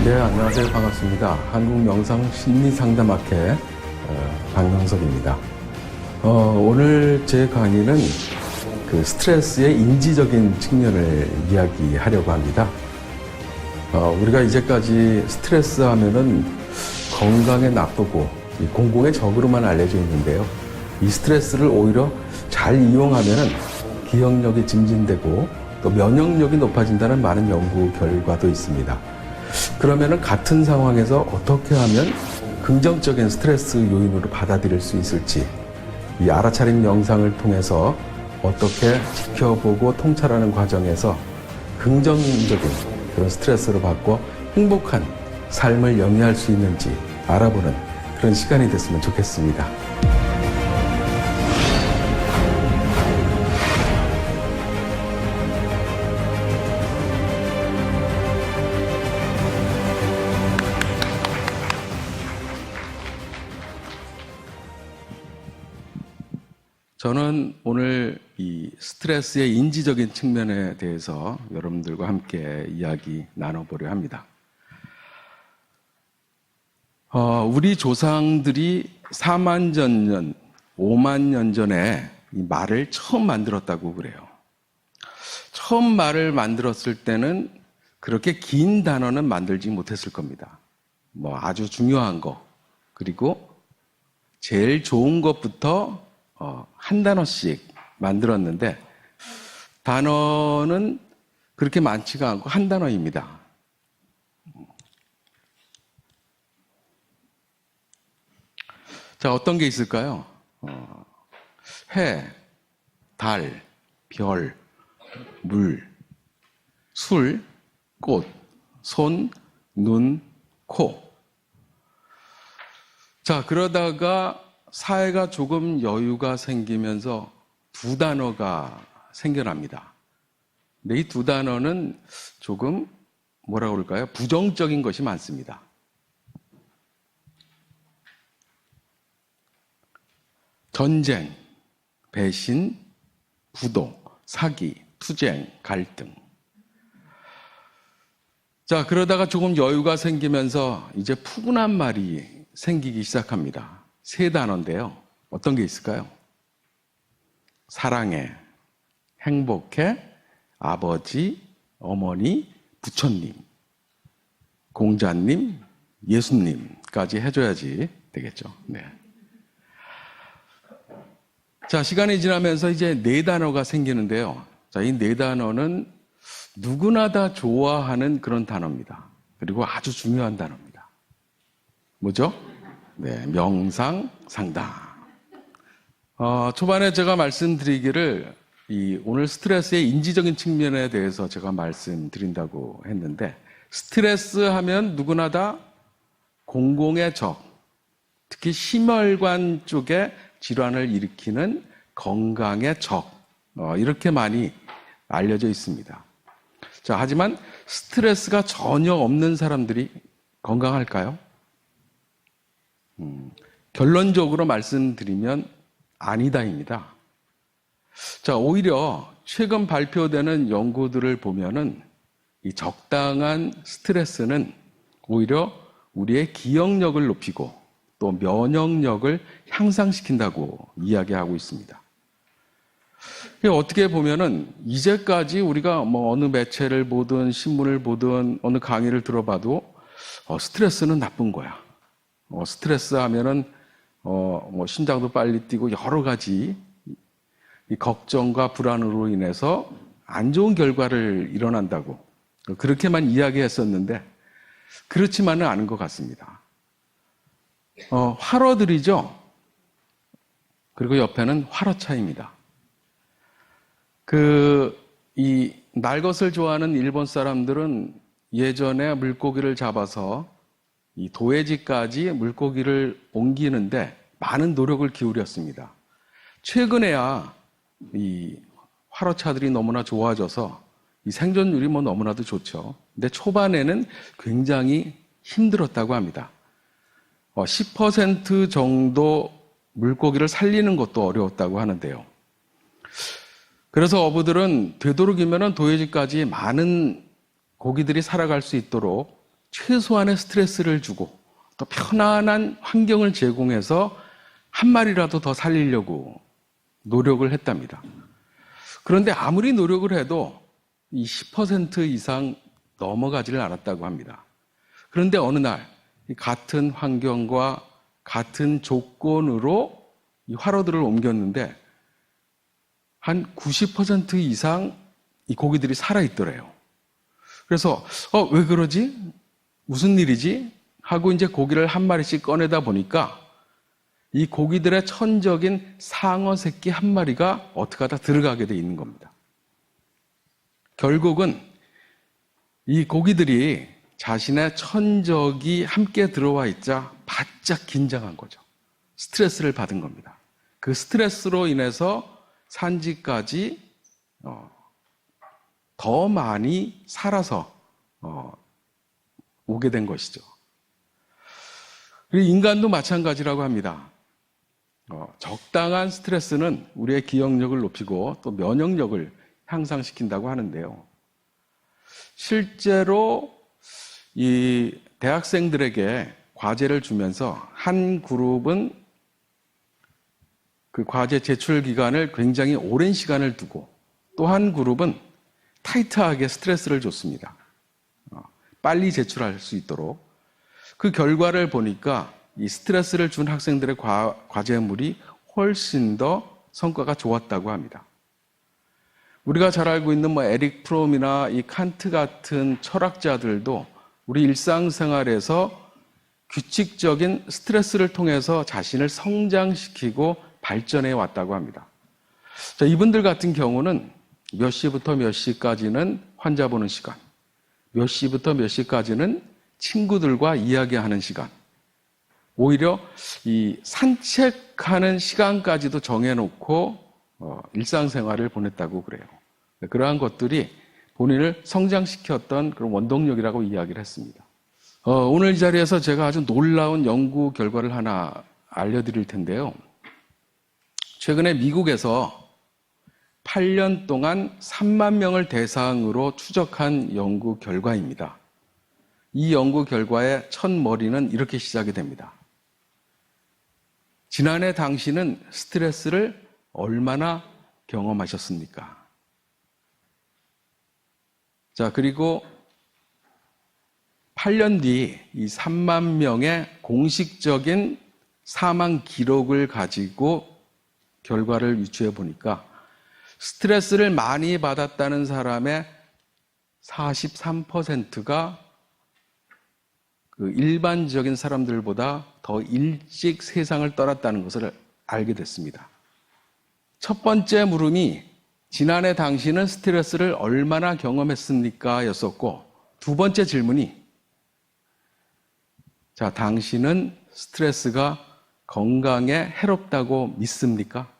네, 안녕하세요. 반갑습니다. 한국명상심리상담학회 박명석입니다. 오늘 제 강의는 그 스트레스의 인지적인 측면을 이야기하려고 합니다. 우리가 이제까지 스트레스 하면은 건강에 나쁘고 공공의 적으로만 알려져 있는데요. 이 스트레스를 오히려 잘 이용하면은 기억력이 증진되고 또 면역력이 높아진다는 많은 연구 결과도 있습니다. 그러면은 같은 상황에서 어떻게 하면 긍정적인 스트레스 요인으로 받아들일 수 있을지, 이 알아차림 명상을 통해서 어떻게 지켜보고 통찰하는 과정에서 긍정적인 그런 스트레스를 받고 행복한 삶을 영위할 수 있는지 알아보는 그런 시간이 됐으면 좋겠습니다. 저는 오늘 이 스트레스의 인지적인 측면에 대해서 여러분들과 함께 이야기 나눠보려 합니다. 우리 조상들이 4만 년, 5만 년 전에 이 말을 처음 만들었다고 그래요. 처음 말을 만들었을 때는 그렇게 긴 단어는 만들지 못했을 겁니다. 아주 중요한 거, 그리고 제일 좋은 것부터 한 단어씩 만들었는데, 단어는 그렇게 많지가 않고 한 단어입니다. 자, 어떤 게 있을까요? 해, 달, 별, 물, 술, 꽃, 손, 눈, 코. 자, 그러다가 사회가 조금 여유가 생기면서 두 단어가 생겨납니다. 근데 이 두 단어는 조금 뭐라고 그럴까요? 부정적인 것이 많습니다. 전쟁, 배신, 부도, 사기, 투쟁, 갈등. 자, 그러다가 조금 여유가 생기면서 이제 푸근한 말이 생기기 시작합니다. 세 단어인데요. 어떤 게 있을까요? 사랑해, 행복해, 아버지, 어머니, 부처님, 공자님, 예수님까지 해줘야지 되겠죠. 네. 자, 시간이 지나면서 이제 네 단어가 생기는데요. 자, 이 네 단어는 누구나 다 좋아하는 그런 단어입니다. 그리고 아주 중요한 단어입니다. 뭐죠? 네, 명상, 상담. 초반에 제가 말씀드리기를 오늘 스트레스의 인지적인 측면에 대해서 제가 말씀드린다고 했는데, 스트레스 하면 누구나 다 공공의 적, 특히 심혈관 쪽에 질환을 일으키는 건강의 적, 이렇게 많이 알려져 있습니다. 자, 하지만 스트레스가 전혀 없는 사람들이 건강할까요? 결론적으로 말씀드리면 아니다입니다. 자, 오히려 최근 발표되는 연구들을 보면은 이 적당한 스트레스는 오히려 우리의 기억력을 높이고 또 면역력을 향상시킨다고 이야기하고 있습니다. 어떻게 보면은 이제까지 우리가 어느 매체를 보든 신문을 보든 어느 강의를 들어봐도 스트레스는 나쁜 거야. 스트레스 하면은 심장도 빨리 뛰고 여러 가지 이 걱정과 불안으로 인해서 안 좋은 결과를 일어난다고 그렇게만 이야기했었는데, 그렇지만은 않은 것 같습니다. 화로들이죠. 그리고 옆에는 화로차입니다. 이 날것을 좋아하는 일본 사람들은 예전에 물고기를 잡아서 이 도해지까지 물고기를 옮기는데 많은 노력을 기울였습니다. 최근에야 이 화로차들이 너무나 좋아져서 이 생존율이 너무나도 좋죠. 근데 초반에는 굉장히 힘들었다고 합니다. 10% 정도 물고기를 살리는 것도 어려웠다고 하는데요. 그래서 어부들은 되도록이면 도해지까지 많은 고기들이 살아갈 수 있도록 최소한의 스트레스를 주고 또 편안한 환경을 제공해서 한 마리라도 더 살리려고 노력을 했답니다. 그런데 아무리 노력을 해도 이 10% 이상 넘어가지를 않았다고 합니다. 그런데 어느 날 같은 환경과 같은 조건으로 이 화로들을 옮겼는데 한 90% 이상 이 고기들이 살아있더래요. 그래서 왜 그러지? 무슨 일이지? 하고 이제 고기를 한 마리씩 꺼내다 보니까 이 고기들의 천적인 상어 새끼 한 마리가 어떻게 하다 들어가게 돼 있는 겁니다. 결국은 이 고기들이 자신의 천적이 함께 들어와 있자 바짝 긴장한 거죠. 스트레스를 받은 겁니다. 그 스트레스로 인해서 산지까지 더 많이 살아서 오게 된 것이죠. 그리고 인간도 마찬가지라고 합니다. 적당한 스트레스는 우리의 기억력을 높이고 또 면역력을 향상시킨다고 하는데요. 실제로 이 대학생들에게 과제를 주면서 한 그룹은 그 과제 제출 기간을 굉장히 오랜 시간을 두고 또 한 그룹은 타이트하게 스트레스를 줬습니다. 빨리 제출할 수 있도록. 그 결과를 보니까 이 스트레스를 준 학생들의 과제물이 훨씬 더 성과가 좋았다고 합니다. 우리가 잘 알고 있는 에릭 프롬이나 이 칸트 같은 철학자들도 우리 일상생활에서 규칙적인 스트레스를 통해서 자신을 성장시키고 발전해 왔다고 합니다. 자, 이분들 같은 경우는 몇 시부터 몇 시까지는 환자 보는 시간, 몇 시부터 몇 시까지는 친구들과 이야기하는 시간, 오히려 이 산책하는 시간까지도 정해놓고 일상생활을 보냈다고 그래요. 그러한 것들이 본인을 성장시켰던 그런 원동력이라고 이야기를 했습니다. 오늘 이 자리에서 제가 아주 놀라운 연구 결과를 하나 알려드릴 텐데요. 최근에 미국에서 8년 동안 3만 명을 대상으로 추적한 연구 결과입니다. 이 연구 결과의 첫 머리는 이렇게 시작이 됩니다. 지난해 당신은 스트레스를 얼마나 경험하셨습니까? 자, 그리고 8년 뒤 이 3만 명의 공식적인 사망 기록을 가지고 결과를 유추해 보니까 스트레스를 많이 받았다는 사람의 43%가 그 일반적인 사람들보다 더 일찍 세상을 떠났다는 것을 알게 됐습니다. 첫 번째 물음이 지난해 당신은 스트레스를 얼마나 경험했습니까? 였었고, 두 번째 질문이 자, 당신은 스트레스가 건강에 해롭다고 믿습니까?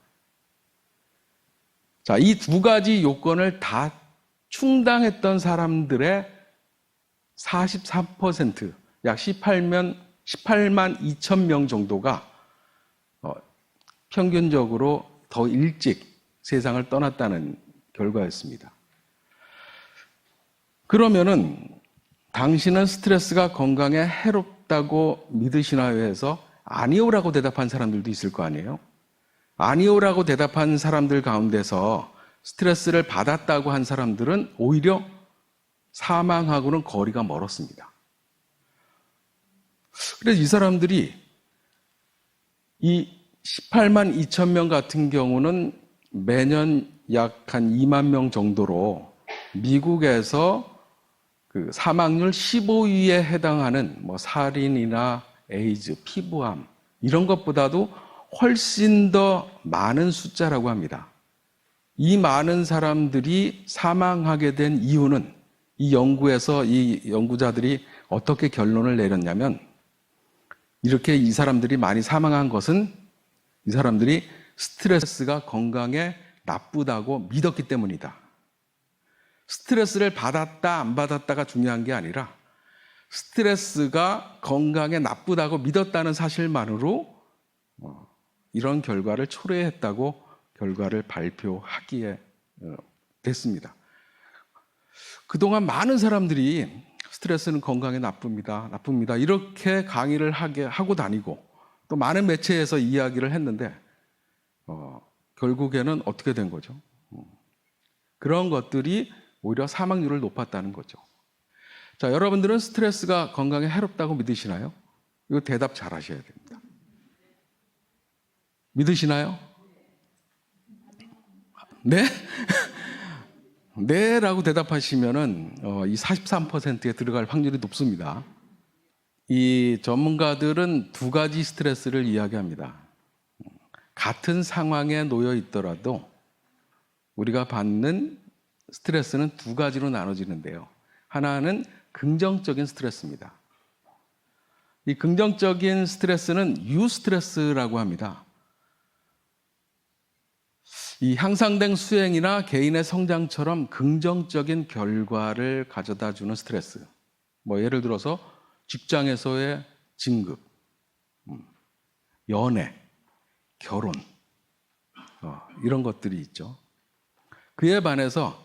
자, 이 두 가지 요건을 다 충당했던 사람들의 43%, 약 18만 2천 명 정도가 평균적으로 더 일찍 세상을 떠났다는 결과였습니다. 그러면은 당신은 스트레스가 건강에 해롭다고 믿으시나요? 해서 아니오라고 대답한 사람들도 있을 거 아니에요? 아니오라고 대답한 사람들 가운데서 스트레스를 받았다고 한 사람들은 오히려 사망하고는 거리가 멀었습니다. 그래서 이 사람들이 이 18만 2천 명 같은 경우는 매년 약 한 2만 명 정도로 미국에서 그 사망률 15위에 해당하는 살인이나 에이즈, 피부암 이런 것보다도 훨씬 더 많은 숫자라고 합니다. 이 많은 사람들이 사망하게 된 이유는 이 연구에서 이 연구자들이 어떻게 결론을 내렸냐면 이렇게 이 사람들이 많이 사망한 것은 이 사람들이 스트레스가 건강에 나쁘다고 믿었기 때문이다. 스트레스를 받았다 안 받았다가 중요한 게 아니라 스트레스가 건강에 나쁘다고 믿었다는 사실만으로 이런 결과를 초래했다고 결과를 발표하기에 됐습니다. 그동안 많은 사람들이 스트레스는 건강에 나쁩니다. 나쁩니다. 이렇게 강의를 하고 다니고 또 많은 매체에서 이야기를 했는데 결국에는 어떻게 된 거죠? 그런 것들이 오히려 사망률을 높았다는 거죠. 자, 여러분들은 스트레스가 건강에 해롭다고 믿으시나요? 이거 대답 잘 하셔야 됩니다. 믿으시나요? 네? 네 라고 대답하시면은 이 43%에 들어갈 확률이 높습니다. 이 전문가들은 두 가지 스트레스를 이야기합니다. 같은 상황에 놓여 있더라도 우리가 받는 스트레스는 두 가지로 나눠지는데요. 하나는 긍정적인 스트레스입니다. 이 긍정적인 스트레스는 유스트레스라고 합니다. 이 향상된 수행이나 개인의 성장처럼 긍정적인 결과를 가져다 주는 스트레스. 예를 들어서 직장에서의 진급, 연애, 결혼, 이런 것들이 있죠. 그에 반해서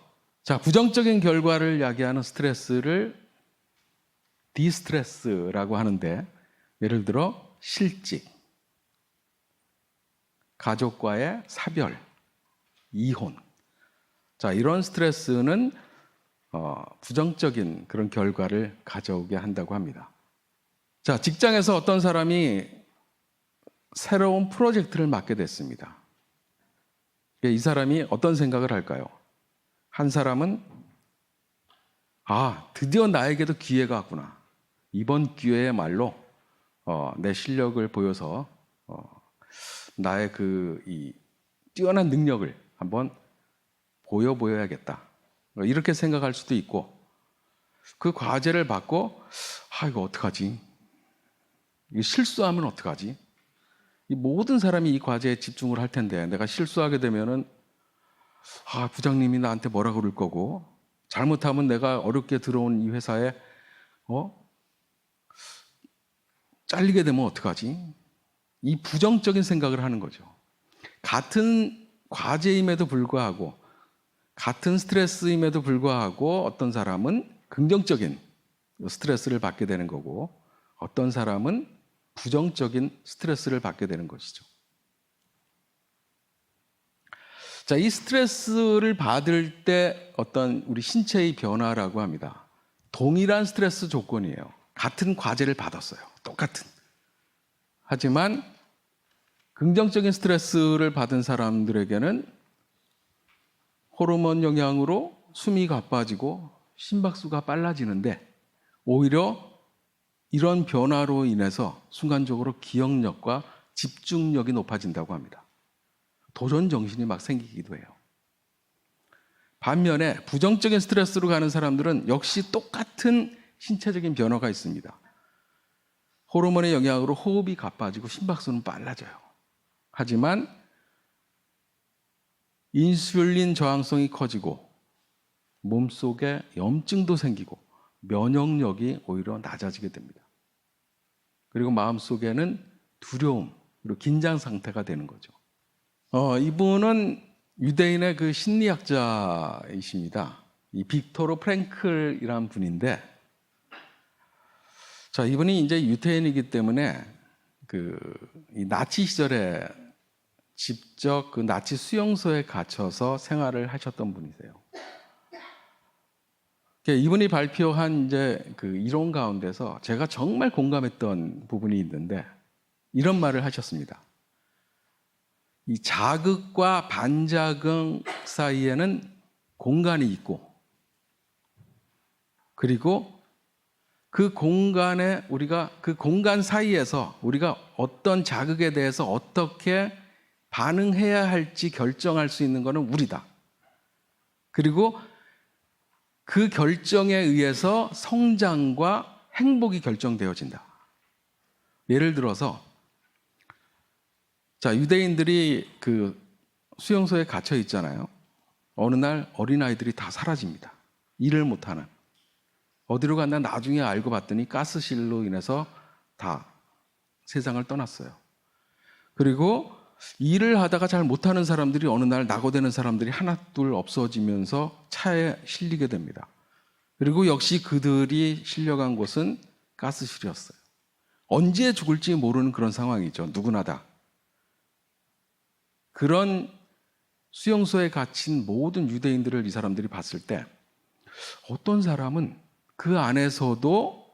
부정적인 결과를 야기하는 스트레스를 디스트레스라고 하는데, 예를 들어 실직, 가족과의 사별, 이혼. 이런 스트레스는 부정적인 그런 결과를 가져오게 한다고 합니다. 직장에서 어떤 사람이 새로운 프로젝트를 맡게 됐습니다. 이 사람이 어떤 생각을 할까요? 한 사람은 드디어 나에게도 기회가 왔구나. 이번 기회야말로 내 실력을 보여서 나의 이 뛰어난 능력을 한번 보여야겠다. 이렇게 생각할 수도 있고, 그 과제를 받고 이거 어떡하지? 이거 실수하면 어떡하지? 이 모든 사람이 이 과제에 집중을 할 텐데 내가 실수하게 되면은 부장님이 나한테 뭐라 그럴 거고, 잘못하면 내가 어렵게 들어온 이 회사에 잘리게 되면 어떡하지? 이 부정적인 생각을 하는 거죠. 같은 과제임에도 불구하고, 같은 스트레스임에도 불구하고 어떤 사람은 긍정적인 스트레스를 받게 되는 거고, 어떤 사람은 부정적인 스트레스를 받게 되는 것이죠. 이 스트레스를 받을 때 어떤 우리 신체의 변화라고 합니다. 동일한 스트레스 조건이에요. 같은 과제를 받았어요. 똑같은. 하지만 긍정적인 스트레스를 받은 사람들에게는 호르몬 영향으로 숨이 가빠지고 심박수가 빨라지는데, 오히려 이런 변화로 인해서 순간적으로 기억력과 집중력이 높아진다고 합니다. 도전 정신이 막 생기기도 해요. 반면에 부정적인 스트레스로 가는 사람들은 역시 똑같은 신체적인 변화가 있습니다. 호르몬의 영향으로 호흡이 가빠지고 심박수는 빨라져요. 하지만 인슐린 저항성이 커지고 몸속에 염증도 생기고 면역력이 오히려 낮아지게 됩니다. 그리고 마음속에는 두려움, 그리고 긴장 상태가 되는 거죠. 이분은 유대인의 그 심리학자이십니다. 이 빅토르 프랭클이라는 분인데, 이분이 이제 유태인이기 때문에 이 나치 시절에 직접 그 나치 수용소에 갇혀서 생활을 하셨던 분이세요. 이분이 발표한 이제 그 이론 가운데서 제가 정말 공감했던 부분이 있는데, 이런 말을 하셨습니다. 이 자극과 반자극 사이에는 공간이 있고, 그리고 그 공간에 그 공간 사이에서 우리가 어떤 자극에 대해서 어떻게 반응해야 할지 결정할 수 있는 것은 우리다. 그리고 그 결정에 의해서 성장과 행복이 결정되어진다. 예를 들어서 유대인들이 그 수용소에 갇혀 있잖아요. 어느 날 어린아이들이 다 사라집니다. 일을 못하는. 어디로 갔나 나중에 알고 봤더니 가스실로 인해서 다 세상을 떠났어요. 그리고 일을 하다가 잘 못하는 사람들이 어느 날 낙오되는 사람들이 하나둘 없어지면서 차에 실리게 됩니다. 그리고 역시 그들이 실려간 곳은 가스실이었어요. 언제 죽을지 모르는 그런 상황이죠. 누구나 다. 그런 수용소에 갇힌 모든 유대인들을 이 사람들이 봤을 때 어떤 사람은 그 안에서도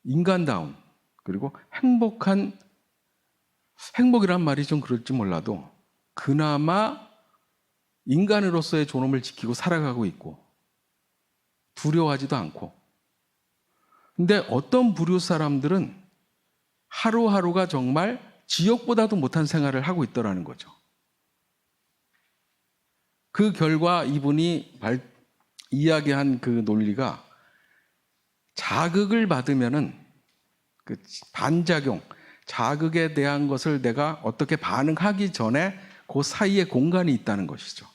인간다운 그리고 행복이란 말이 좀 그럴지 몰라도 그나마 인간으로서의 존엄을 지키고 살아가고 있고 두려워하지도 않고, 근데 어떤 부류 사람들은 하루하루가 정말 지옥보다도 못한 생활을 하고 있더라는 거죠. 그 결과 이분이 이야기한 그 논리가 자극을 받으면은 그 반작용, 자극에 대한 것을 내가 어떻게 반응하기 전에 그 사이에 공간이 있다는 것이죠.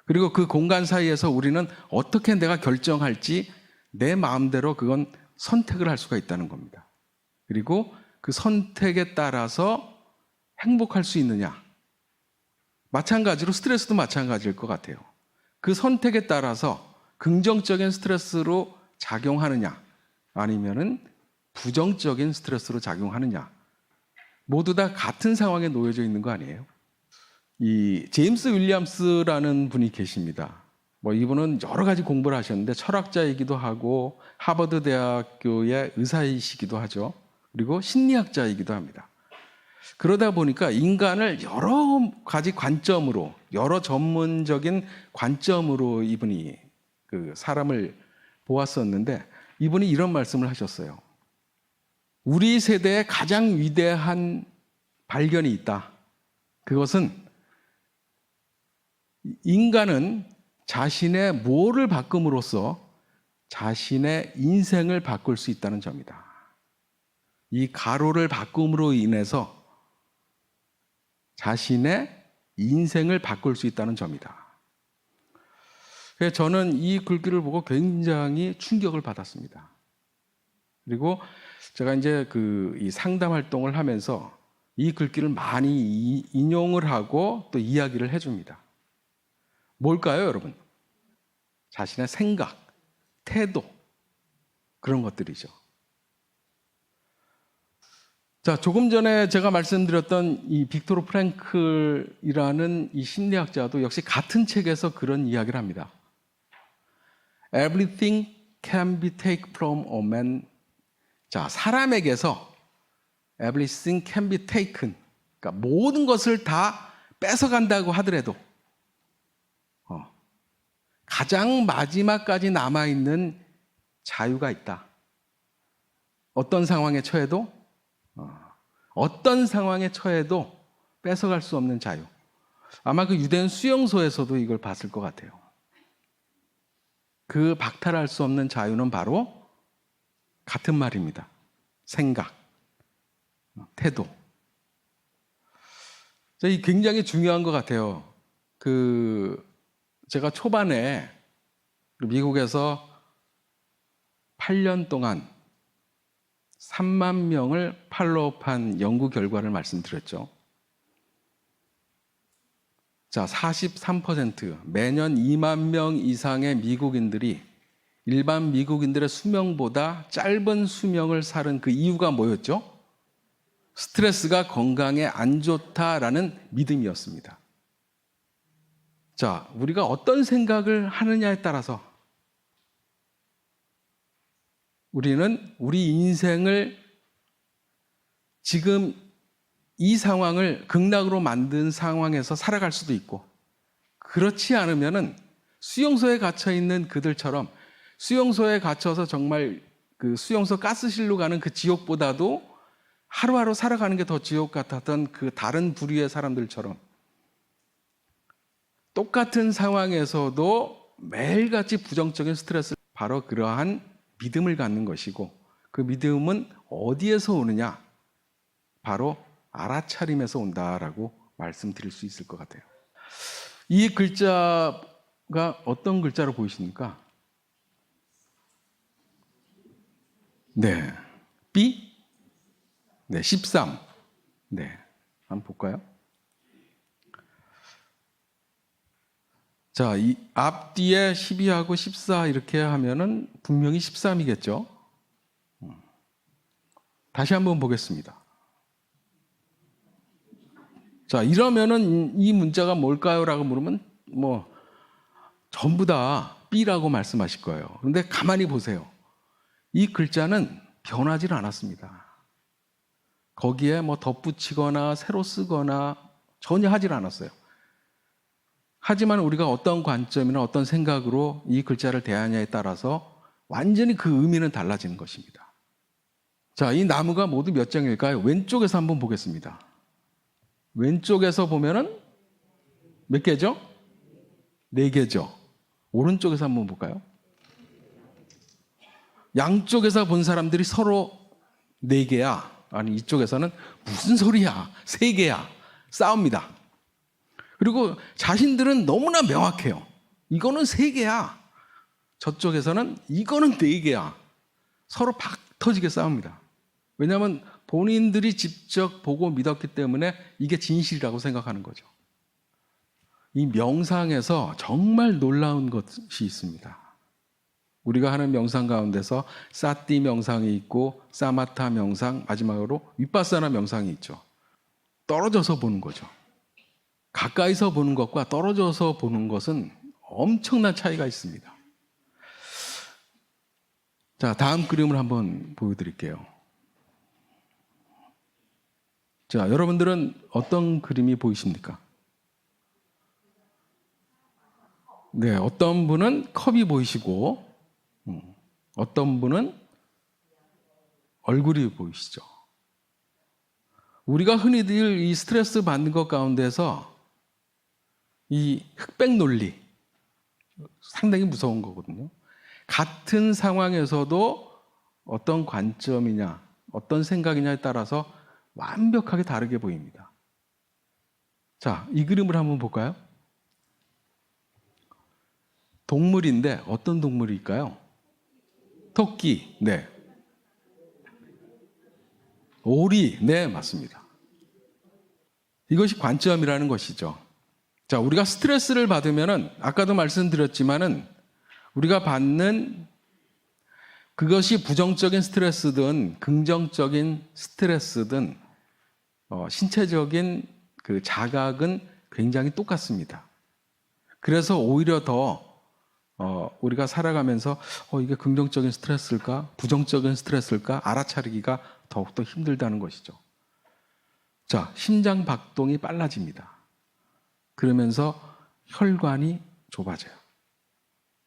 그리고 그 공간 사이에서 우리는 어떻게 내가 결정할지 내 마음대로 그건 선택을 할 수가 있다는 겁니다. 그리고 그 선택에 따라서 행복할 수 있느냐. 마찬가지로 스트레스도 마찬가지일 것 같아요. 그 선택에 따라서 긍정적인 스트레스로 작용하느냐 아니면은 부정적인 스트레스로 작용하느냐, 모두 다 같은 상황에 놓여져 있는 거 아니에요? 이 제임스 윌리엄스라는 분이 계십니다. 이분은 여러 가지 공부를 하셨는데 철학자이기도 하고 하버드 대학교의 의사이시기도 하죠. 그리고 심리학자이기도 합니다. 그러다 보니까 인간을 여러 가지 관점으로, 여러 전문적인 관점으로 이분이 그 사람을 보았었는데, 이분이 이런 말씀을 하셨어요. 우리 세대의 가장 위대한 발견이 있다. 그것은 인간은 자신의 뭐를 바꿈으로써 자신의 인생을 바꿀 수 있다는 점이다. 이 가로를 바꿈으로 인해서 자신의 인생을 바꿀 수 있다는 점이다. 그래서 저는 이 글귀를 보고 굉장히 충격을 받았습니다. 그리고 제가 이제 이 상담 활동을 하면서 이 글귀를 많이 인용을 하고 또 이야기를 해줍니다. 뭘까요, 여러분? 자신의 생각, 태도, 그런 것들이죠. 자, 조금 전에 제가 말씀드렸던 이 빅토르 프랭클이라는 이 심리학자도 역시 같은 책에서 그런 이야기를 합니다. Everything can be taken from a man. 자, 사람에게서 everything can be taken. 그러니까 모든 것을 다 뺏어간다고 하더라도 가장 마지막까지 남아있는 자유가 있다. 어떤 상황에 처해도 뺏어갈 수 없는 자유. 아마 그 유대인 수용소에서도 이걸 봤을 것 같아요. 그 박탈할 수 없는 자유는 바로 같은 말입니다. 생각, 태도. 이 굉장히 중요한 것 같아요. 제가 초반에 미국에서 8년 동안 3만 명을 팔로우한 연구 결과를 말씀드렸죠. 자, 43%, 매년 2만 명 이상의 미국인들이 일반 미국인들의 수명보다 짧은 수명을 사는 그 이유가 뭐였죠? 스트레스가 건강에 안 좋다라는 믿음이었습니다. 자, 우리가 어떤 생각을 하느냐에 따라서 우리는 우리 인생을 지금 이 상황을 극락으로 만든 상황에서 살아갈 수도 있고, 그렇지 않으면은 수용소에 갇혀 있는 그들처럼 수용소에 갇혀서 정말 그 수용소 가스실로 가는 그 지옥보다도 하루하루 살아가는 게 더 지옥 같았던 그 다른 부류의 사람들처럼 똑같은 상황에서도 매일같이 부정적인 스트레스를, 바로 그러한 믿음을 갖는 것이고, 그 믿음은 어디에서 오느냐? 바로 알아차림에서 온다라고 말씀드릴 수 있을 것 같아요. 이 글자가 어떤 글자로 보이십니까? 네. B? 네, 13. 네. 한번 볼까요? 자, 이 앞뒤에 12하고 14 이렇게 하면은 분명히 13이겠죠? 다시 한번 보겠습니다. 자, 이러면은 이 문자가 뭘까요? 라고 물으면 전부 다 B라고 말씀하실 거예요. 그런데 가만히 보세요. 이 글자는 변하지 않았습니다. 거기에 덧붙이거나 새로 쓰거나 전혀 하질 않았어요. 하지만 우리가 어떤 관점이나 어떤 생각으로 이 글자를 대하냐에 따라서 완전히 그 의미는 달라지는 것입니다. 자, 이 나무가 모두 몇 장일까요? 왼쪽에서 한번 보겠습니다. 왼쪽에서 보면은 몇 개죠? 4개죠. 오른쪽에서 한번 볼까요? 양쪽에서 본 사람들이 서로 4개야. 아니, 이쪽에서는 무슨 소리야? 3개야. 싸웁니다. 그리고 자신들은 너무나 명확해요. 이거는 3개야. 저쪽에서는 이거는 4개야. 서로 박 터지게 싸웁니다. 왜냐하면 본인들이 직접 보고 믿었기 때문에 이게 진실이라고 생각하는 거죠. 이 명상에서 정말 놀라운 것이 있습니다. 우리가 하는 명상 가운데서 사티 명상이 있고 사마타 명상, 마지막으로 위파사나 명상이 있죠. 떨어져서 보는 거죠. 가까이서 보는 것과 떨어져서 보는 것은 엄청난 차이가 있습니다. 자, 다음 그림을 한번 보여드릴게요. 자, 여러분들은 어떤 그림이 보이십니까? 네, 어떤 분은 컵이 보이시고, 어떤 분은 얼굴이 보이시죠. 우리가 흔히들 이 스트레스 받는 것 가운데서 이 흑백 논리, 상당히 무서운 거거든요. 같은 상황에서도 어떤 관점이냐, 어떤 생각이냐에 따라서 완벽하게 다르게 보입니다. 자, 이 그림을 한번 볼까요? 동물인데 어떤 동물일까요? 토끼, 네. 오리, 네, 맞습니다. 이것이 관점이라는 것이죠. 자, 우리가 스트레스를 받으면은 아까도 말씀드렸지만은 우리가 받는 그것이 부정적인 스트레스든 긍정적인 스트레스든 신체적인 그 자각은 굉장히 똑같습니다. 그래서 오히려 더 우리가 살아가면서 이게 긍정적인 스트레스일까? 부정적인 스트레스일까? 알아차리기가 더욱더 힘들다는 것이죠. 자, 심장 박동이 빨라집니다. 그러면서 혈관이 좁아져요.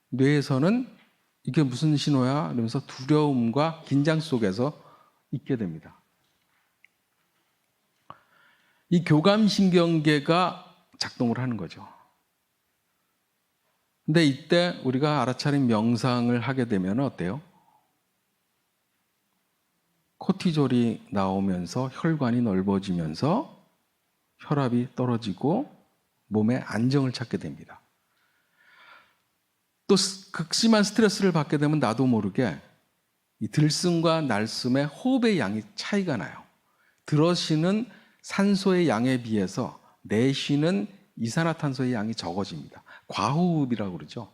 뇌에서는 이게 무슨 신호야? 이러면서 두려움과 긴장 속에서 있게 됩니다. 이 교감신경계가 작동을 하는 거죠. 근데 이때 우리가 알아차린 명상을 하게 되면 어때요? 코티졸이 나오면서 혈관이 넓어지면서 혈압이 떨어지고 몸에 안정을 찾게 됩니다. 또 극심한 스트레스를 받게 되면 나도 모르게 이 들숨과 날숨의 호흡의 양이 차이가 나요. 들어쉬는 산소의 양에 비해서 내쉬는 이산화탄소의 양이 적어집니다. 과호흡이라고 그러죠.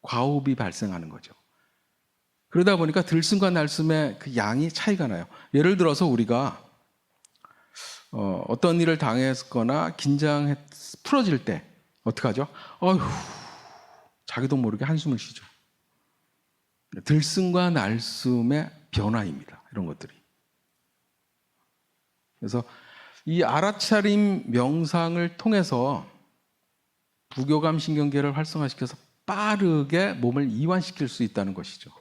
과호흡이 발생하는 거죠. 그러다 보니까 들숨과 날숨의 그 양이 차이가 나요. 예를 들어서 우리가 어떤 일을 당했거나 긴장해 풀어질 때 어떻게 하죠? 어휴, 자기도 모르게 한숨을 쉬죠. 들숨과 날숨의 변화입니다. 이런 것들이. 그래서 이 알아차림 명상을 통해서 부교감 신경계를 활성화시켜서 빠르게 몸을 이완시킬 수 있다는 것이죠.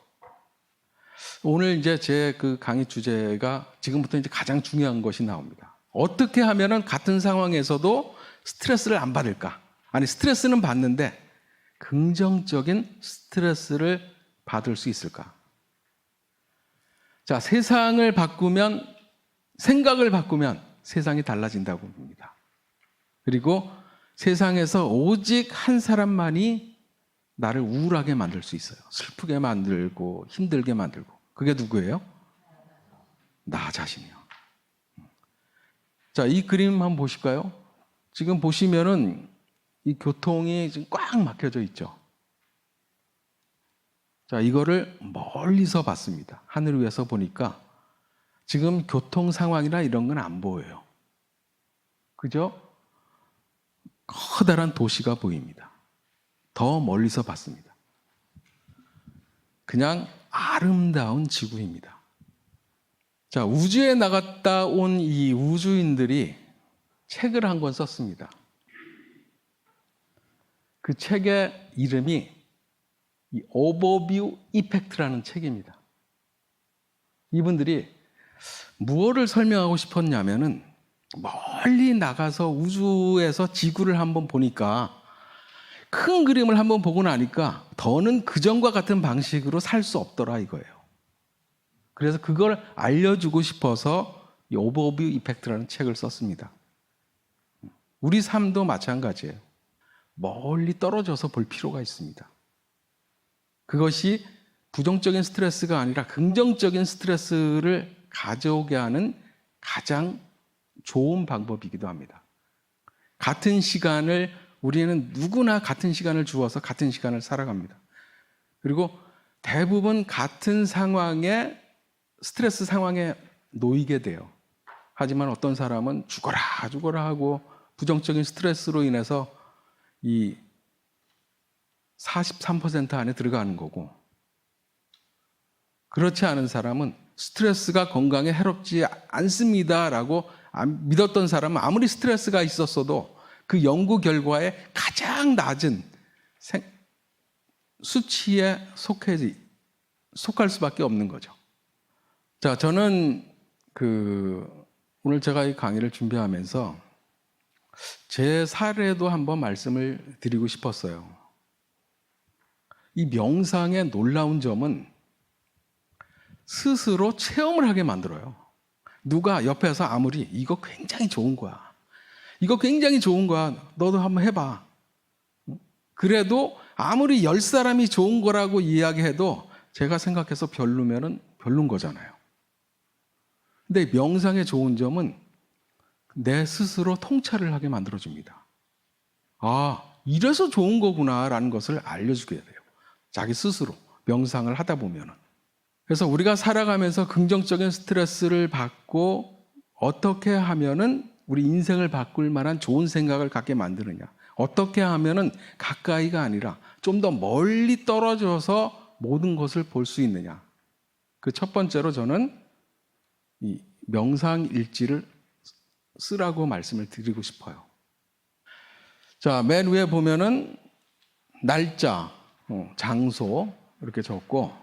오늘 이제 제 그 강의 주제가 지금부터 이제 가장 중요한 것이 나옵니다. 어떻게 하면은 같은 상황에서도 스트레스를 안 받을까? 아니, 스트레스는 받는데 긍정적인 스트레스를 받을 수 있을까? 자, 세상을 바꾸면, 생각을 바꾸면 세상이 달라진다고 봅니다. 그리고 세상에서 오직 한 사람만이 나를 우울하게 만들 수 있어요. 슬프게 만들고 힘들게 만들고. 그게 누구예요? 나 자신이요. 자, 이 그림 한번 보실까요? 지금 보시면은 이 교통이 지금 꽉 막혀져 있죠. 자, 이거를 멀리서 봤습니다. 하늘 위에서 보니까 지금 교통 상황이나 이런 건 안 보여요. 그죠? 커다란 도시가 보입니다. 더 멀리서 봤습니다. 그냥 아름다운 지구입니다. 자, 우주에 나갔다 온 이 우주인들이 책을 한 권 썼습니다. 그 책의 이름이 이 오버뷰 이펙트라는 책입니다. 이분들이 무엇을 설명하고 싶었냐면은 멀리 나가서 우주에서 지구를 한번 보니까 큰 그림을 한번 보고 나니까 더는 그전과 같은 방식으로 살 수 없더라 이거예요. 그래서 그걸 알려주고 싶어서 이 오버뷰 이펙트라는 책을 썼습니다. 우리 삶도 마찬가지예요. 멀리 떨어져서 볼 필요가 있습니다. 그것이 부정적인 스트레스가 아니라 긍정적인 스트레스를 가져오게 하는 가장 좋은 방법이기도 합니다. 같은 시간을 우리는 누구나 같은 시간을 주어서 같은 시간을 살아갑니다. 그리고 대부분 같은 상황에 스트레스 상황에 놓이게 돼요. 하지만 어떤 사람은 죽어라 하고 부정적인 스트레스로 인해서 이 43% 안에 들어가는 거고, 그렇지 않은 사람은 스트레스가 건강에 해롭지 않습니다라고 믿었던 사람은 아무리 스트레스가 있었어도 그 연구 결과에 가장 낮은 수치에 속할 수밖에 없는 거죠. 자, 저는 오늘 제가 이 강의를 준비하면서 제 사례도 한번 말씀을 드리고 싶었어요. 이 명상의 놀라운 점은 스스로 체험을 하게 만들어요. 누가 옆에서 아무리 이거 굉장히 좋은 거야. 이거 굉장히 좋은 거야. 너도 한번 해봐. 그래도 아무리 10사람이 좋은 거라고 이야기해도 제가 생각해서 별로면은 별론 거잖아요. 근데 명상의 좋은 점은 내 스스로 통찰을 하게 만들어줍니다. 아, 이래서 좋은 거구나라는 것을 알려주게 돼요. 자기 스스로 명상을 하다 보면은. 그래서 우리가 살아가면서 긍정적인 스트레스를 받고 어떻게 하면은 우리 인생을 바꿀 만한 좋은 생각을 갖게 만드느냐. 어떻게 하면은 가까이가 아니라 좀 더 멀리 떨어져서 모든 것을 볼 수 있느냐. 그 첫 번째로 저는 이 명상 일지를 쓰라고 말씀을 드리고 싶어요. 자, 맨 위에 보면은 날짜, 장소 이렇게 적고,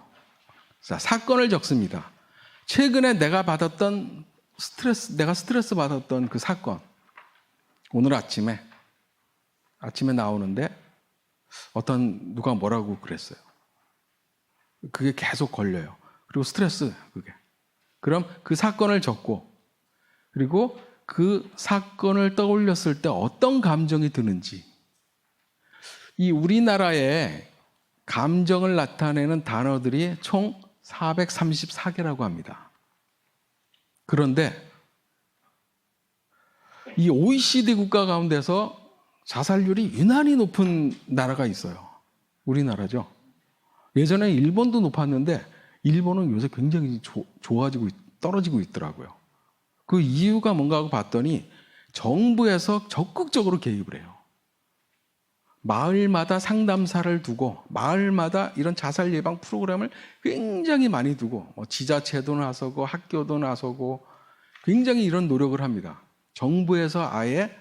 자, 사건을 적습니다. 최근에 내가 스트레스 받았던 그 사건. 오늘 아침에 나오는데 누가 뭐라고 그랬어요. 그게 계속 걸려요. 그리고 스트레스, 그게. 그럼 그 사건을 적고, 그리고 그 사건을 떠올렸을 때 어떤 감정이 드는지. 이 우리나라에 감정을 나타내는 단어들이 총 434개라고 합니다. 그런데 이 OECD 국가 가운데서 자살률이 유난히 높은 나라가 있어요. 우리나라죠. 예전에 일본도 높았는데 일본은 요새 굉장히 떨어지고 있더라고요. 그 이유가 뭔가 하고 봤더니 정부에서 적극적으로 개입을 해요. 마을마다 상담사를 두고 마을마다 이런 자살 예방 프로그램을 굉장히 많이 두고 지자체도 나서고 학교도 나서고 굉장히 이런 노력을 합니다. 정부에서 아예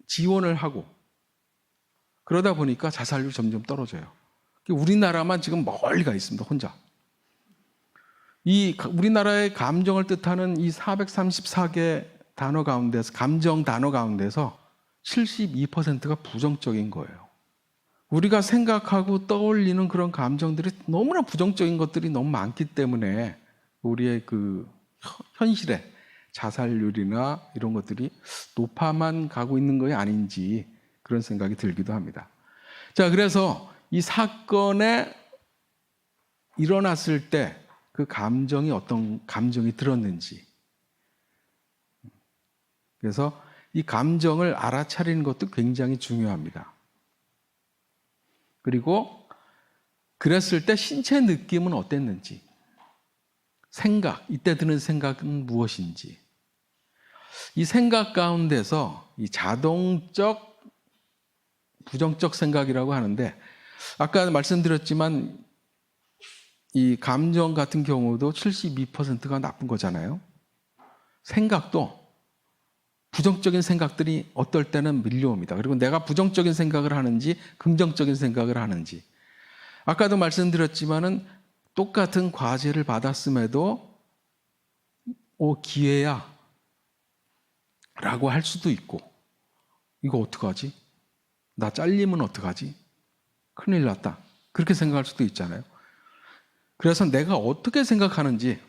지원을 하고 그러다 보니까 자살률이 점점 떨어져요. 우리나라만 지금 멀리 가 있습니다. 혼자. 이 우리나라의 감정을 뜻하는 이 434개 단어 가운데서 감정 단어 가운데서 72%가 부정적인 거예요. 우리가 생각하고 떠올리는 그런 감정들이 너무나 부정적인 것들이 너무 많기 때문에 우리의 그 현실에 자살률이나 이런 것들이 높아만 가고 있는 것이 아닌지 그런 생각이 들기도 합니다. 자, 그래서 이 사건에 일어났을 때 그 감정이 어떤 감정이 들었는지, 그래서 이 감정을 알아차리는 것도 굉장히 중요합니다. 그리고 그랬을 때 신체 느낌은 어땠는지, 생각, 이때 드는 생각은 무엇인지, 이 생각 가운데서 이 자동적 부정적 생각이라고 하는데, 아까 말씀드렸지만 이 감정 같은 경우도 72%가 나쁜 거잖아요. 생각도 부정적인 생각들이 어떨 때는 밀려옵니다. 그리고 내가 부정적인 생각을 하는지 긍정적인 생각을 하는지, 아까도 말씀드렸지만은 똑같은 과제를 받았음에도 기회야 라고 할 수도 있고, 이거 어떡하지? 나 잘리면 어떡하지? 큰일 났다. 그렇게 생각할 수도 있잖아요. 그래서 내가 어떻게 생각하는지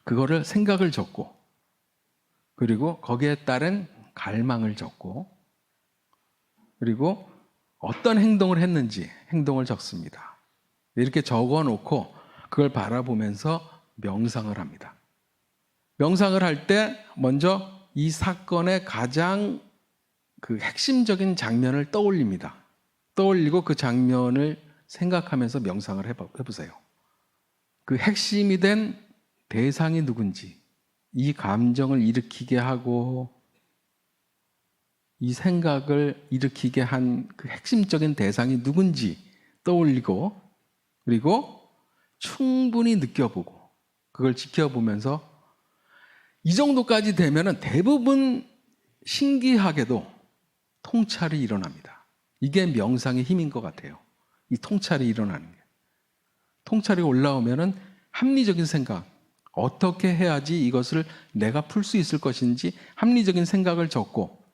그거를 생각을 적고, 그리고 거기에 따른 갈망을 적고, 그리고 어떤 행동을 했는지 행동을 적습니다. 이렇게 적어놓고 그걸 바라보면서 명상을 합니다. 명상을 할 때 먼저 이 사건의 가장 그 핵심적인 장면을 떠올립니다. 떠올리고 그 장면을 생각하면서 명상을 해보세요. 그 핵심이 된 대상이 누군지, 이 감정을 일으키게 하고 이 생각을 일으키게 한 그 핵심적인 대상이 누군지 떠올리고, 그리고 충분히 느껴보고 그걸 지켜보면서 이 정도까지 되면은 대부분 신기하게도 통찰이 일어납니다. 이게 명상의 힘인 것 같아요. 이 통찰이 일어나는 게. 통찰이 올라오면은 합리적인 생각, 어떻게 해야지 이것을 내가 풀 수 있을 것인지 합리적인 생각을 적고,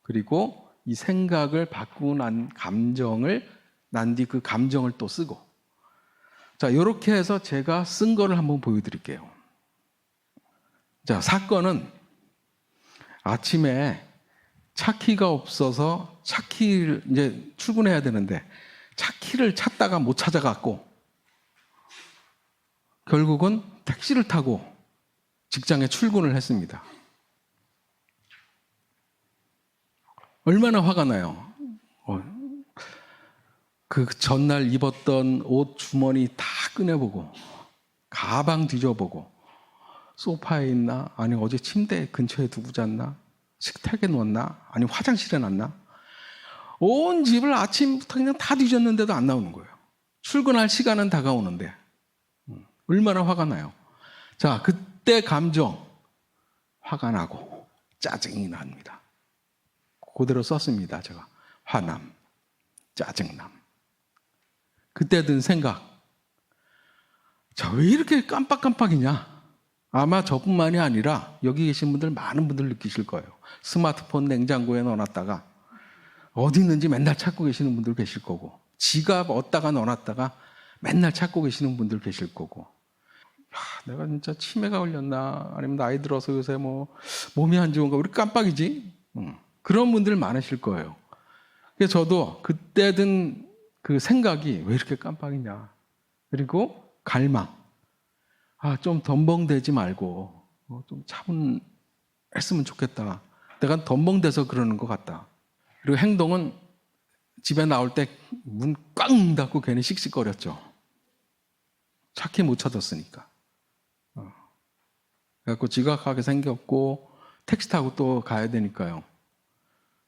그리고 이 생각을 바꾸고 난 감정을 난 뒤 그 감정을 또 쓰고. 자, 이렇게 해서 제가 쓴 거를 한번 보여드릴게요. 자, 사건은 아침에 차키가 없어서 차키를 이제 출근해야 되는데 차키를 찾다가 못 찾아갔고, 결국은 택시를 타고 직장에 출근을 했습니다. 얼마나 화가 나요. 그 전날 입었던 옷 주머니 다 꺼내보고, 가방 뒤져보고, 소파에 있나? 아니 어제 침대 근처에 두고 잤나? 식탁에 놓았나? 아니 화장실에 놨나? 온 집을 아침부터 그냥 다 뒤졌는데도 안 나오는 거예요. 출근할 시간은 다가오는데 얼마나 화가 나요. 자, 그때 감정, 화가 나고 짜증이 납니다. 그대로 썼습니다. 제가 화남, 짜증남. 그때 든 생각, 자, 왜 이렇게 깜빡깜빡이냐? 아마 저뿐만이 아니라 여기 계신 분들 많은 분들 느끼실 거예요. 스마트폰 냉장고에 넣어놨다가 어디 있는지 맨날 찾고 계시는 분들 계실 거고, 지갑 어디다가 넣어놨다가 맨날 찾고 계시는 분들 계실 거고, 내가 진짜 치매가 걸렸나, 아니면 나이 들어서 요새 뭐 몸이 안 좋은가, 우리 깜빡이지? 그런 분들 많으실 거예요. 그래서 저도 그때 든 그 생각이 왜 이렇게 깜빡이냐, 그리고 갈망, 좀 덤벙대지 말고 좀 차분했으면 좋겠다. 내가 덤벙대서 그러는 것 같다. 그리고 행동은 집에 나올 때 문 꽉 닫고 괜히 씩씩거렸죠. 차키 못 찾았으니까. 그래갖고 지각하게 생겼고 택시 타고 또 가야 되니까요.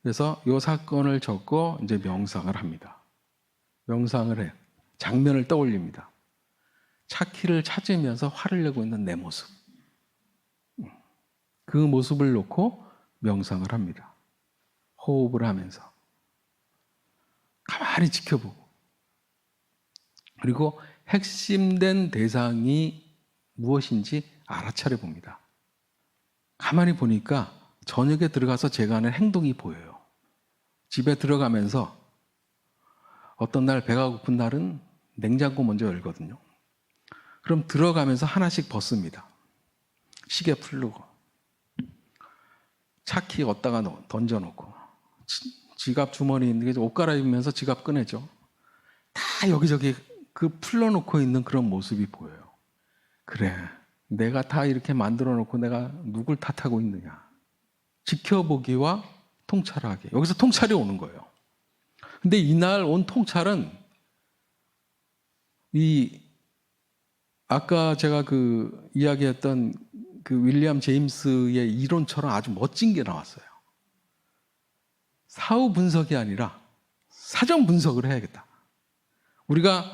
그래서 이 사건을 적고 이제 명상을 합니다. 명상을 해요. 장면을 떠올립니다. 차키를 찾으면서 화를 내고 있는 내 모습. 그 모습을 놓고 명상을 합니다. 호흡을 하면서. 가만히 지켜보고. 그리고 핵심된 대상이 무엇인지 알아차려 봅니다. 가만히 보니까 저녁에 들어가서 제가 하는 행동이 보여요. 집에 들어가면서 어떤 날 배가 고픈 날은 냉장고 먼저 열거든요. 그럼 들어가면서 하나씩 벗습니다. 시계 풀르고, 차키 어디다가 던져놓고, 지갑 주머니 있는 게 옷 갈아입으면서 지갑 꺼내죠. 다 여기저기 그 풀러놓고 있는 그런 모습이 보여요. 그래, 내가 다 이렇게 만들어 놓고 내가 누굴 탓하고 있느냐. 지켜보기와 통찰하기. 여기서 통찰이 오는 거예요. 근데 이날 온 통찰은 아까 제가 그 이야기했던 그 윌리엄 제임스의 이론처럼 아주 멋진 게 나왔어요. 사후 분석이 아니라 사전 분석을 해야겠다. 우리가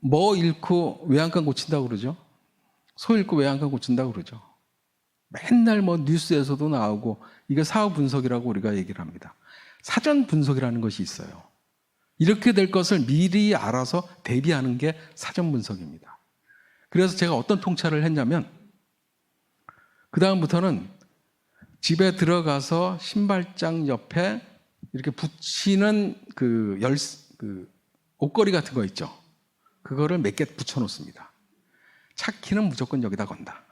뭐 잃고 외양간 고친다고 그러죠. 소 잃고 외양간 고친다고 그러죠. 맨날 뭐 뉴스에서도 나오고 이게 사후 분석이라고 우리가 얘기를 합니다. 사전 분석이라는 것이 있어요. 이렇게 될 것을 미리 알아서 대비하는 게 사전 분석입니다. 그래서 제가 어떤 통찰을 했냐면 그 다음부터는 집에 들어가서 신발장 옆에 이렇게 붙이는 그 옷걸이 같은 거 있죠. 그거를 몇 개 붙여놓습니다. 차키는 무조건 여기다 건다.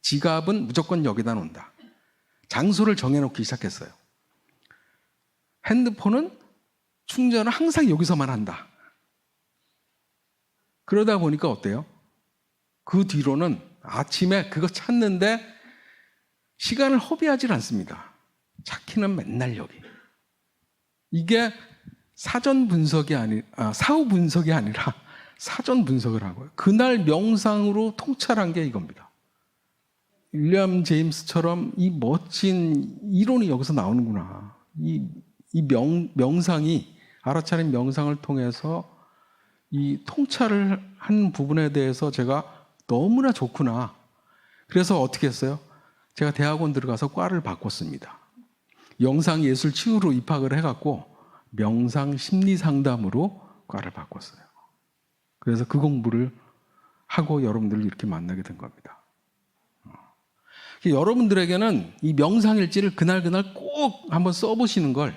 지갑은 무조건 여기다 놓는다. 장소를 정해놓기 시작했어요. 핸드폰은 충전을 항상 여기서만 한다. 그러다 보니까 어때요? 그 뒤로는 아침에 그거 찾는데 시간을 허비하지 않습니다. 차키는 맨날 여기. 이게 사전 분석이 사후 분석이 아니라 사전 분석을 하고요. 그날 명상으로 통찰한 게 이겁니다. 윌리엄 제임스처럼 이 멋진 이론이 여기서 나오는구나. 이 명상이 알아차린 명상을 통해서 이 통찰을 한 부분에 대해서 제가 너무나 좋구나. 그래서 어떻게 했어요? 제가 대학원 들어가서 과를 바꿨습니다. 영상예술치유로 입학을 해갖고 명상 심리상담으로 과를 바꿨어요. 그래서 그 공부를 하고 여러분들을 이렇게 만나게 된 겁니다. 여러분들에게는 이 명상일지를 그날 꼭 한번 써보시는 걸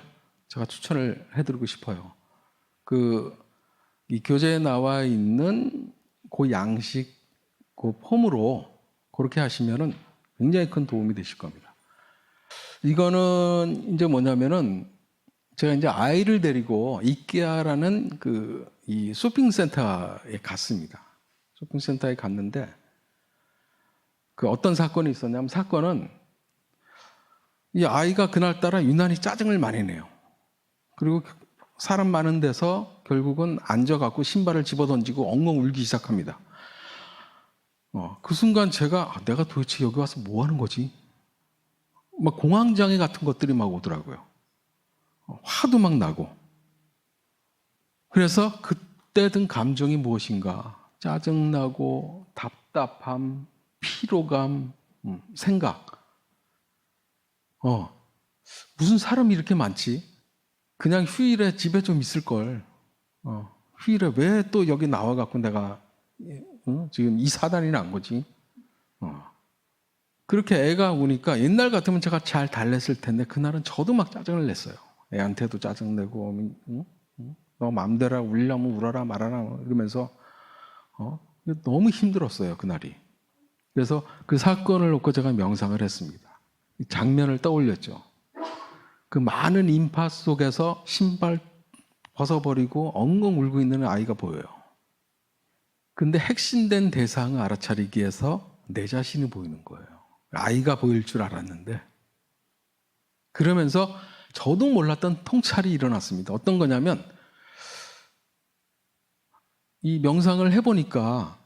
제가 추천을 해드리고 싶어요. 이 교재에 나와 있는 그 양식, 그 폼으로 그렇게 하시면은 굉장히 큰 도움이 되실 겁니다. 이거는 이제 뭐냐면은 제가 이제 아이를 데리고 이케아라는 이 쇼핑센터에 갔습니다. 쇼핑센터에 갔는데 어떤 사건이 있었냐면 사건은 이 아이가 그날따라 유난히 짜증을 많이 내요. 그리고 사람 많은 데서 결국은 앉아갖고 신발을 집어던지고 엉엉 울기 시작합니다. 그 순간 내가 도대체 여기 와서 뭐 하는 거지? 막 공황장애 같은 것들이 막 오더라고요. 화도 막 나고. 그래서 그때 든 감정이 무엇인가? 짜증나고 답답함, 피로감, 생각. 무슨 사람이 이렇게 많지? 그냥 휴일에 집에 좀 있을 걸. 휴일에 왜 또 여기 나와갖고 내가 지금 이 사단이 난 거지? 그렇게 애가 우니까 옛날 같으면 제가 잘 달랬을 텐데 그날은 저도 막 짜증을 냈어요. 애한테도 짜증내고 너 마음대로 울려면 울어라 말아라 이러면서 너무 힘들었어요 그날이. 그래서 그 사건을 놓고 제가 명상을 했습니다. 장면을 떠올렸죠. 그 많은 인파 속에서 신발 벗어버리고 엉엉 울고 있는 아이가 보여요. 근데 핵심된 대상을 알아차리기 위해서 내 자신이 보이는 거예요. 아이가 보일 줄 알았는데. 그러면서 저도 몰랐던 통찰이 일어났습니다. 어떤 거냐면 이 명상을 해보니까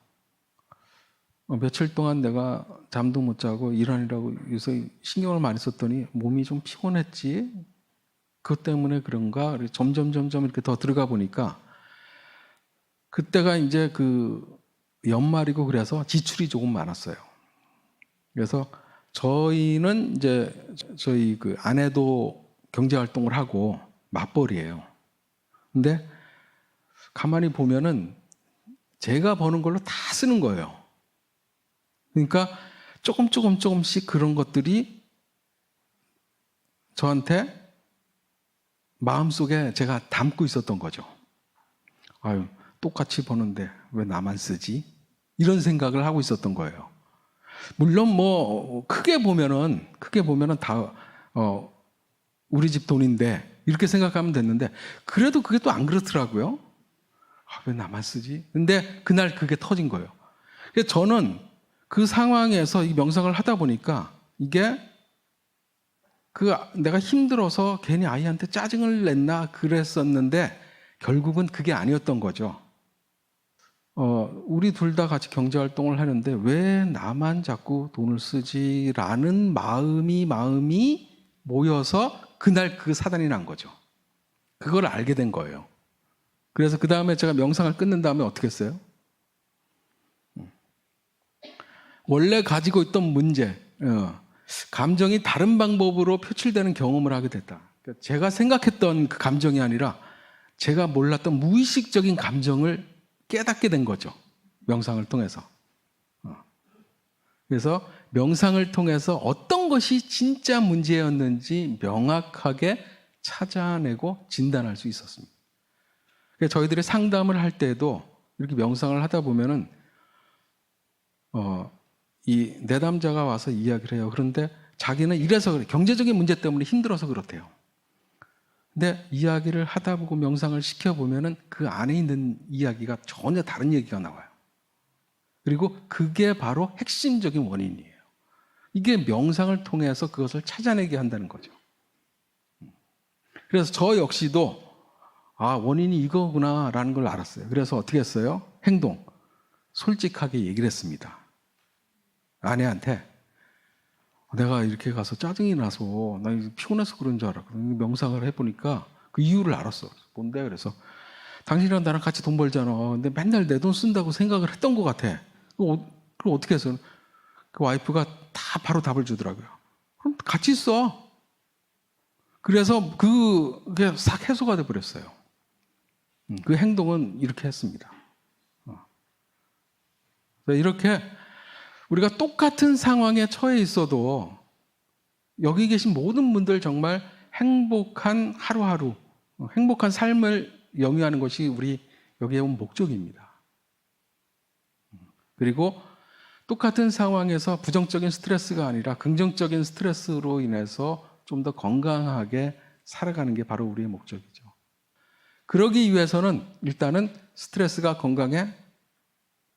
며칠 동안 내가 잠도 못 자고 일하느라고 요새 신경을 많이 썼더니 몸이 좀 피곤했지. 그것 때문에 그런가? 점점 이렇게 더 들어가 보니까 그때가 이제 연말이고 그래서 지출이 조금 많았어요. 그래서 저희는 이제 저희 아내도 경제활동을 하고 맞벌이에요. 근데 가만히 보면은 제가 버는 걸로 다 쓰는 거예요. 그러니까 조금씩 그런 것들이 저한테 마음속에 제가 담고 있었던 거죠. 똑같이 버는데 왜 나만 쓰지? 이런 생각을 하고 있었던 거예요. 물론 크게 보면은 다 우리 집 돈인데 이렇게 생각하면 됐는데 그래도 그게 또 안 그렇더라고요. 왜 나만 쓰지? 근데 그날 그게 터진 거예요. 그래서 저는 그 상황에서 이 명상을 하다 보니까 이게 내가 힘들어서 괜히 아이한테 짜증을 냈나 그랬었는데 결국은 그게 아니었던 거죠. 우리 둘 다 같이 경제활동을 하는데 왜 나만 자꾸 돈을 쓰지라는 마음이 모여서 그날 그 사단이 난 거죠. 그걸 알게 된 거예요. 그래서 그 다음에 제가 명상을 끊는 다음에 어떻게 했어요? 원래 가지고 있던 문제, 감정이 다른 방법으로 표출되는 경험을 하게 됐다. 그러니까 제가 생각했던 그 감정이 아니라 제가 몰랐던 무의식적인 감정을 깨닫게 된 거죠. 명상을 통해서. 그래서 명상을 통해서 어떤 것이 진짜 문제였는지 명확하게 찾아내고 진단할 수 있었습니다. 그래서 저희들이 상담을 할 때도 이렇게 명상을 하다 보면은 이 내담자가 와서 이야기를 해요. 그런데 자기는 이래서 그래. 경제적인 문제 때문에 힘들어서 그렇대요. 근데 이야기를 하다 보고 명상을 시켜보면은 그 안에 있는 이야기가 전혀 다른 얘기가 나와요. 그리고 그게 바로 핵심적인 원인이에요. 이게 명상을 통해서 그것을 찾아내게 한다는 거죠. 그래서 저 역시도 원인이 이거구나라는 걸 알았어요. 그래서 어떻게 했어요? 행동. 솔직하게 얘기를 했습니다. 아내한테 내가 이렇게 가서 짜증이 나서 나 피곤해서 그런 줄 알았거든요. 명상을 해보니까 그 이유를 알았어. 뭔데? 그래서 당신이랑 나랑 같이 돈 벌잖아. 근데 맨날 내 돈 쓴다고 생각을 했던 것 같아. 그럼 어떻게 해서? 그 와이프가 다 바로 답을 주더라고요. 그럼 같이 써. 그래서 그게 싹 해소가 돼버렸어요. 그 행동은 이렇게 했습니다. 이렇게 우리가 똑같은 상황에 처해 있어도 여기 계신 모든 분들 정말 행복한 하루하루, 행복한 삶을 영위하는 것이 우리 여기에 온 목적입니다. 그리고 똑같은 상황에서 부정적인 스트레스가 아니라 긍정적인 스트레스로 인해서 좀 더 건강하게 살아가는 게 바로 우리의 목적이죠. 그러기 위해서는 일단은 스트레스가 건강에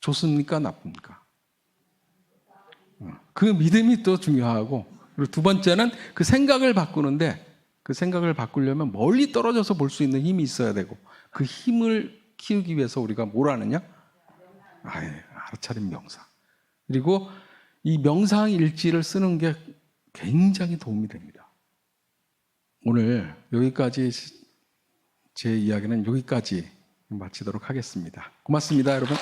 좋습니까? 나쁩니까? 그 믿음이 또 중요하고, 그리고 두 번째는 그 생각을 바꾸는데, 그 생각을 바꾸려면 멀리 떨어져서 볼 수 있는 힘이 있어야 되고, 그 힘을 키우기 위해서 우리가 뭘 하느냐? 알아차린 명상. 그리고 이 명상 일지를 쓰는 게 굉장히 도움이 됩니다. 오늘 여기까지 제 이야기는 여기까지 마치도록 하겠습니다. 고맙습니다, 여러분.